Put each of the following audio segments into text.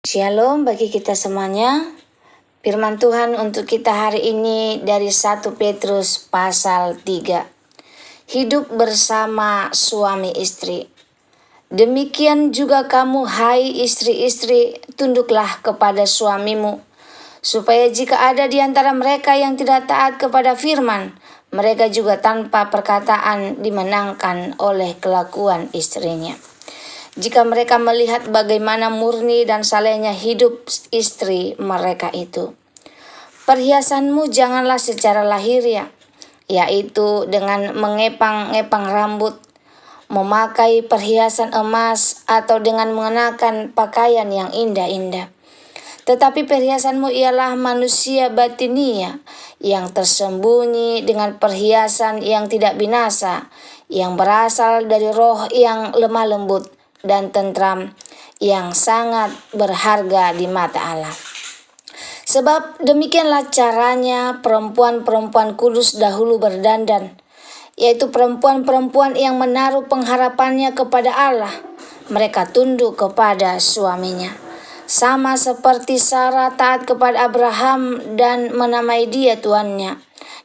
Shalom bagi kita semuanya. Firman Tuhan untuk kita hari ini dari 1 Petrus pasal 3. Hidup bersama suami istri. Demikian juga kamu, hai istri-istri, tunduklah kepada suamimu, supaya jika ada di antara mereka yang tidak taat kepada firman, mereka juga tanpa perkataan dimenangkan oleh kelakuan istrinya. Jika mereka melihat bagaimana murni dan salehnya hidup istri mereka itu. Perhiasanmu janganlah secara lahiriah, yaitu dengan mengepang-ngepang rambut, memakai perhiasan emas, atau dengan mengenakan pakaian yang indah-indah. Tetapi perhiasanmu ialah manusia batinia yang tersembunyi dengan perhiasan yang tidak binasa, yang berasal dari roh yang lemah lembut dan tentram, yang sangat berharga di mata Allah. Sebab demikianlah caranya perempuan-perempuan kudus dahulu berdandan, yaitu perempuan-perempuan yang menaruh pengharapannya kepada Allah. Mereka tunduk kepada suaminya, sama seperti Sarah taat kepada Abraham dan menamai dia tuannya.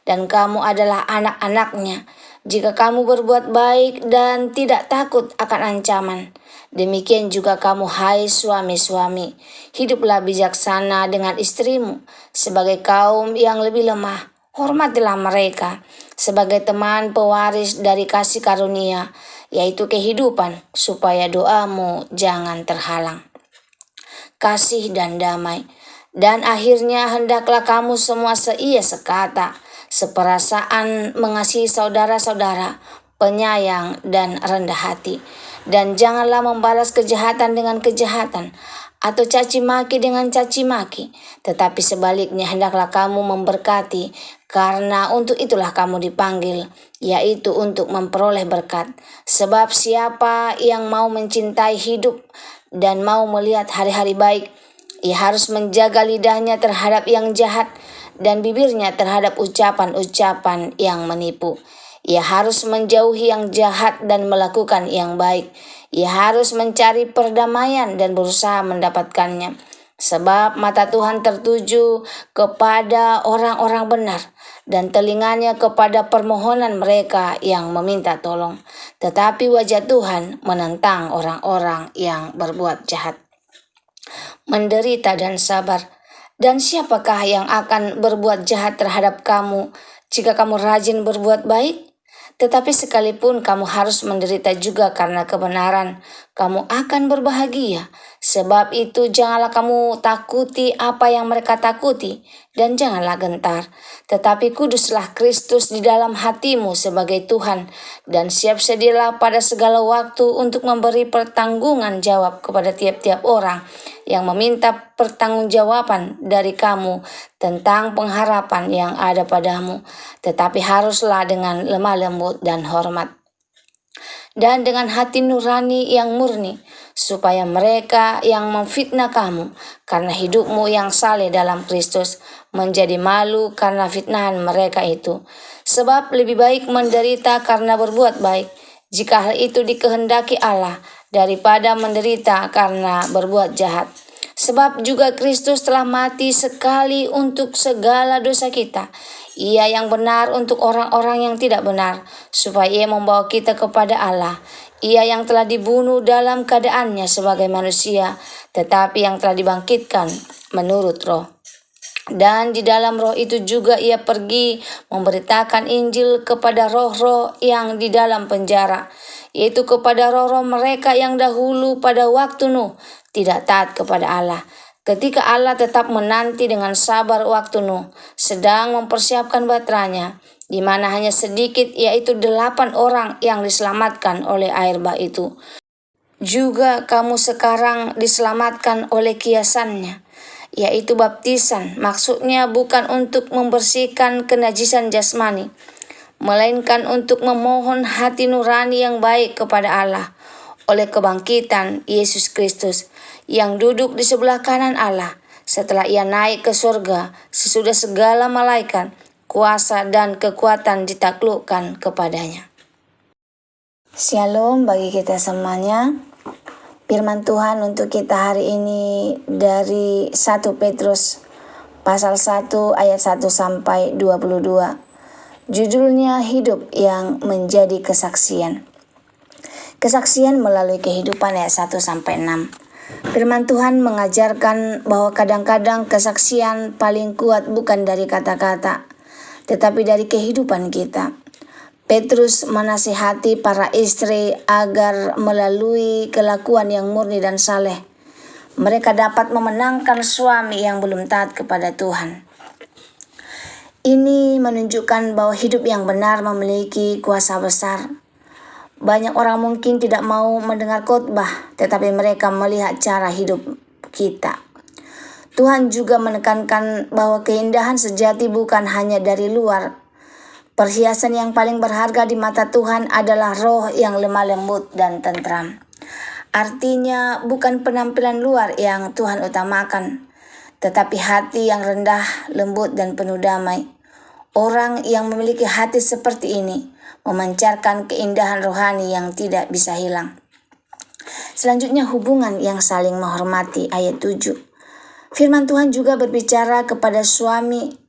Dan kamu adalah anak-anaknya, jika kamu berbuat baik dan tidak takut akan ancaman. Demikian juga kamu, hai suami-suami, hiduplah bijaksana dengan istrimu sebagai kaum yang lebih lemah. Hormatilah mereka sebagai teman pewaris dari kasih karunia, yaitu kehidupan, supaya doamu jangan terhalang. Kasih dan damai. Dan akhirnya hendaklah kamu semua seia sekata, seperasaan, mengasihi saudara-saudara, penyayang dan rendah hati. Dan janganlah membalas kejahatan dengan kejahatan, atau caci maki dengan caci maki, tetapi sebaliknya hendaklah kamu memberkati, karena untuk itulah kamu dipanggil, yaitu untuk memperoleh berkat. Sebab siapa yang mau mencintai hidup dan mau melihat hari-hari baik, ia harus menjaga lidahnya terhadap yang jahat dan bibirnya terhadap ucapan-ucapan yang menipu. Ia harus menjauhi yang jahat dan melakukan yang baik. Ia harus mencari perdamaian dan berusaha mendapatkannya. Sebab mata Tuhan tertuju kepada orang-orang benar, dan telinganya kepada permohonan mereka yang meminta tolong. Tetapi wajah Tuhan menentang orang-orang yang berbuat jahat. Menderita dan sabar. Dan siapakah yang akan berbuat jahat terhadap kamu jika kamu rajin berbuat baik? Tetapi sekalipun kamu harus menderita juga karena kebenaran, kamu akan berbahagia. Sebab itu janganlah kamu takuti apa yang mereka takuti, dan janganlah gentar. Tetapi kuduslah Kristus di dalam hatimu sebagai Tuhan, dan siap sedialah pada segala waktu untuk memberi pertanggungan jawab kepada tiap-tiap orang yang meminta pertanggungjawaban dari kamu tentang pengharapan yang ada padamu, tetapi haruslah dengan lemah lembut dan hormat, dan dengan hati nurani yang murni, supaya mereka yang memfitnah kamu karena hidupmu yang saleh dalam Kristus menjadi malu karena fitnahan mereka itu. Sebab lebih baik menderita karena berbuat baik, jika hal itu dikehendaki Allah, daripada menderita karena berbuat jahat. Sebab juga Kristus telah mati sekali untuk segala dosa kita, Ia yang benar untuk orang-orang yang tidak benar, supaya Ia membawa kita kepada Allah. Ia yang telah dibunuh dalam keadaannya sebagai manusia, tetapi yang telah dibangkitkan menurut roh. Dan di dalam roh itu juga Ia pergi memberitakan Injil kepada roh-roh yang di dalam penjara, yaitu kepada roh-roh mereka yang dahulu pada waktu Nuh tidak taat kepada Allah, ketika Allah tetap menanti dengan sabar waktu Nuh sedang mempersiapkan baterainya, di mana hanya sedikit, yaitu 8 orang yang diselamatkan oleh air bah itu. Juga kamu sekarang diselamatkan oleh kiasannya, yaitu baptisan. Maksudnya bukan untuk membersihkan kenajisan jasmani, melainkan untuk memohon hati nurani yang baik kepada Allah oleh kebangkitan Yesus Kristus yang duduk di sebelah kanan Allah setelah Ia naik ke surga sesudah segala malaikat, kuasa dan kekuatan ditaklukkan kepadanya. Shalom bagi kita semuanya. Firman Tuhan untuk kita hari ini dari 1 Petrus pasal 1 ayat 1 sampai 22. Judulnya hidup yang menjadi kesaksian. Kesaksian melalui kehidupan ayat 1 sampai 6. Firman Tuhan mengajarkan bahwa kadang-kadang kesaksian paling kuat bukan dari kata-kata, tetapi dari kehidupan kita. Petrus menasihati para istri agar melalui kelakuan yang murni dan saleh, mereka dapat memenangkan suami yang belum taat kepada Tuhan. Ini menunjukkan bahwa hidup yang benar memiliki kuasa besar. Banyak orang mungkin tidak mau mendengar khotbah, tetapi mereka melihat cara hidup kita. Tuhan juga menekankan bahwa keindahan sejati bukan hanya dari luar. Perhiasan yang paling berharga di mata Tuhan adalah roh yang lemah lembut dan tentram. Artinya bukan penampilan luar yang Tuhan utamakan, tetapi hati yang rendah, lembut dan penuh damai. Orang yang memiliki hati seperti ini memancarkan keindahan rohani yang tidak bisa hilang. Selanjutnya hubungan yang saling menghormati ayat 7. Firman Tuhan juga berbicara kepada suami.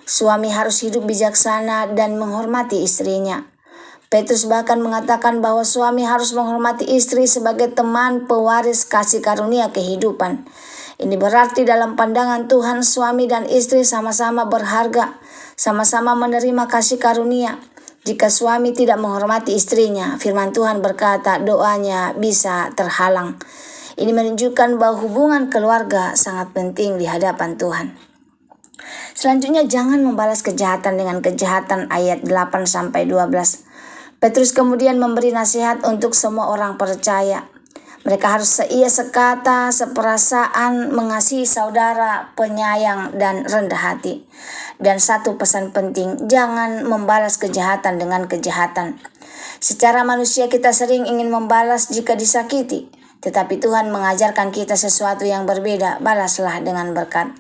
Suami harus hidup bijaksana dan menghormati istrinya. Petrus bahkan mengatakan bahwa suami harus menghormati istri sebagai teman pewaris kasih karunia kehidupan. Ini berarti dalam pandangan Tuhan suami dan istri sama-sama berharga, sama-sama menerima kasih karunia. Jika suami tidak menghormati istrinya, firman Tuhan berkata doanya bisa terhalang. Ini menunjukkan bahwa hubungan keluarga sangat penting di hadapan Tuhan. Selanjutnya jangan membalas kejahatan dengan kejahatan ayat 8-12. Petrus kemudian memberi nasihat untuk semua orang percaya. Mereka harus seia sekata, seperasaan, mengasihi saudara, penyayang dan rendah hati. Dan satu pesan penting, jangan membalas kejahatan dengan kejahatan. Secara manusia kita sering ingin membalas jika disakiti, tetapi Tuhan mengajarkan kita sesuatu yang berbeda, balaslah dengan berkat.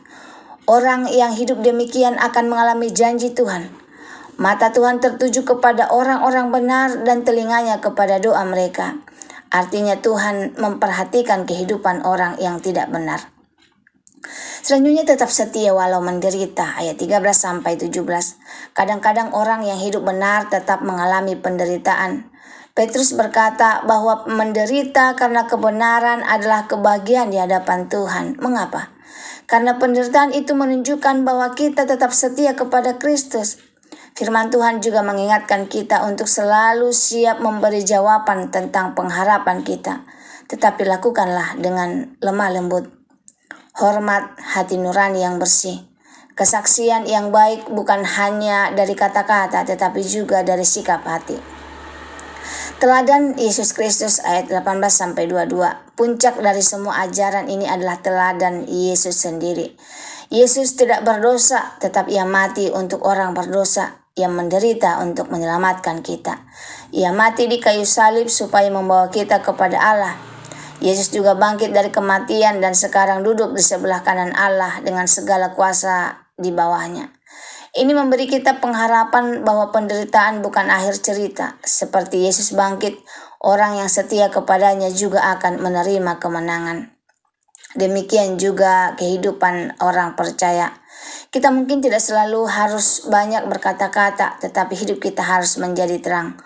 Orang yang hidup demikian akan mengalami janji Tuhan. Mata Tuhan tertuju kepada orang-orang benar dan telinganya kepada doa mereka. Artinya Tuhan memperhatikan kehidupan orang yang tidak benar. Selanjutnya tetap setia walau menderita ayat 13-17. Kadang-kadang orang yang hidup benar tetap mengalami penderitaan. Petrus berkata bahwa menderita karena kebenaran adalah kebahagiaan di hadapan Tuhan. Mengapa? Karena penderitaan itu menunjukkan bahwa kita tetap setia kepada Kristus. Firman Tuhan juga mengingatkan kita untuk selalu siap memberi jawaban tentang pengharapan kita. Tetapi lakukanlah dengan lemah lembut. Hormat hati nurani yang bersih. Kesaksian yang baik bukan hanya dari kata-kata tetapi juga dari sikap hati. Teladan Yesus Kristus ayat 18-22. Puncak dari semua ajaran ini adalah teladan Yesus sendiri. Yesus tidak berdosa, tetapi ia mati untuk orang berdosa. Ia menderita untuk menyelamatkan kita. Ia mati di kayu salib supaya membawa kita kepada Allah. Yesus juga bangkit dari kematian dan sekarang duduk di sebelah kanan Allah dengan segala kuasa di bawahnya. Ini memberi kita pengharapan bahwa penderitaan bukan akhir cerita. Seperti Yesus bangkit, orang yang setia kepadanya juga akan menerima kemenangan. Demikian juga kehidupan orang percaya. Kita mungkin tidak selalu harus banyak berkata-kata, tetapi hidup kita harus menjadi terang.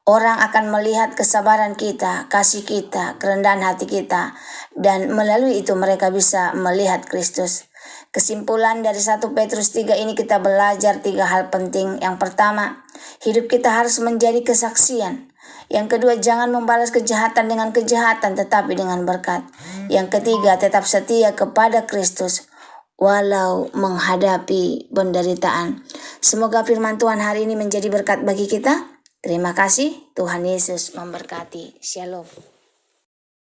Orang akan melihat kesabaran kita, kasih kita, kerendahan hati kita, dan melalui itu mereka bisa melihat Kristus. Kesimpulan dari 1 Petrus 3 ini kita belajar 3 hal penting. Yang pertama, hidup kita harus menjadi kesaksian. Yang kedua, jangan membalas kejahatan dengan kejahatan tetapi dengan berkat. Yang ketiga, tetap setia kepada Kristus walau menghadapi penderitaan. Semoga firman Tuhan hari ini menjadi berkat bagi kita. Terima kasih, Tuhan Yesus memberkati. Shalom.